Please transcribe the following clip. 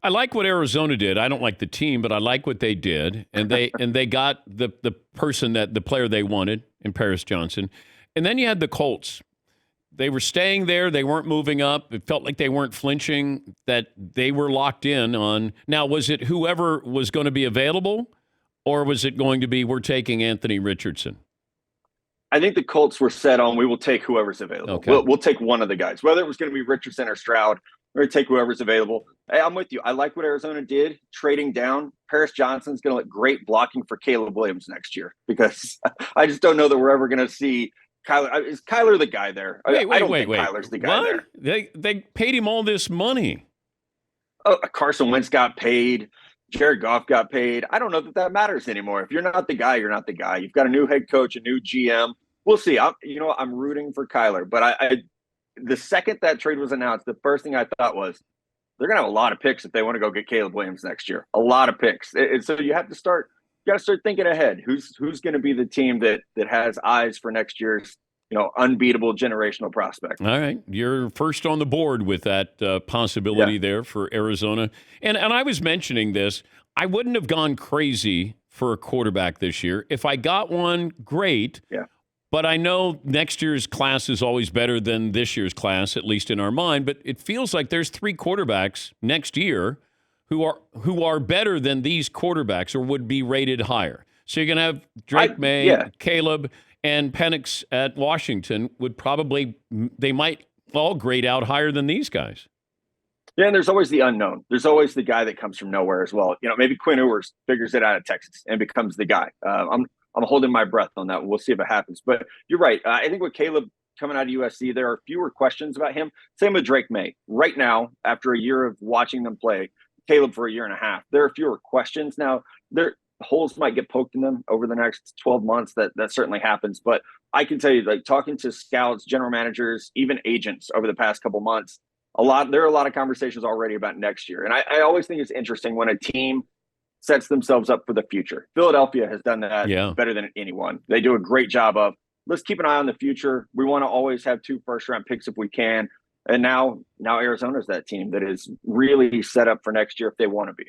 I like what Arizona did. I don't like the team, but I like what they did, and they got the player they wanted in Paris Johnson, and then you had the Colts. They were staying there. They weren't moving up. It felt like they weren't flinching. That they were locked in on. Now, was it whoever was going to be available, or was it going to be we're taking Anthony Richardson? I think the Colts were set on we will take whoever's available. Okay. We'll take one of the guys, whether it was going to be Richardson or Stroud. We're going to take whoever's available. Hey, I'm with you. I like what Arizona did trading down. Paris Johnson's going to look great blocking for Caleb Williams next year because I just don't know that we're ever going to see Kyler. Is Kyler the guy there? I don't think Kyler's the guy what? there. They paid him all this money. Oh, Carson Wentz got paid. Jared Goff got paid. I don't know that matters anymore. If you're not the guy, you're not the guy. You've got a new head coach, a new GM. We'll see. I'm rooting for Kyler, but the second that trade was announced, the first thing I thought was they're going to have a lot of picks if they want to go get Caleb Williams next year. A lot of picks. So you have to start. You got to start thinking ahead. Who's going to be the team that has eyes for next year's unbeatable generational prospect? All right, you're first on the board with that possibility there for Arizona. And I was mentioning this. I wouldn't have gone crazy for a quarterback this year. If I got one, great. Yeah. But I know next year's class is always better than this year's class, at least in our mind. But it feels like there's 3 quarterbacks next year who are better than these quarterbacks or would be rated higher. So you're going to have Drake May, Caleb, and Penix at Washington they might all grade out higher than these guys. Yeah, and there's always the unknown. There's always the guy that comes from nowhere as well. Maybe Quinn Ewers figures it out of Texas and becomes the guy. I'm holding my breath on that. We'll see if it happens. But you're right. I think with Caleb coming out of USC, there are fewer questions about him. Same with Drake May. Right now, after a year of watching them play, Caleb for a year and a half, there are fewer questions. Now, holes might get poked in them over the next 12 months. That certainly happens. But I can tell you, like talking to scouts, general managers, even agents over the past couple months, there are a lot of conversations already about next year. And I always think it's interesting when a team sets themselves up for the future. Philadelphia has done that better than anyone. They do a great job of, let's keep an eye on the future. We want to always have 2 first-round picks if we can. And now Arizona's that team that is really set up for next year if they want to be.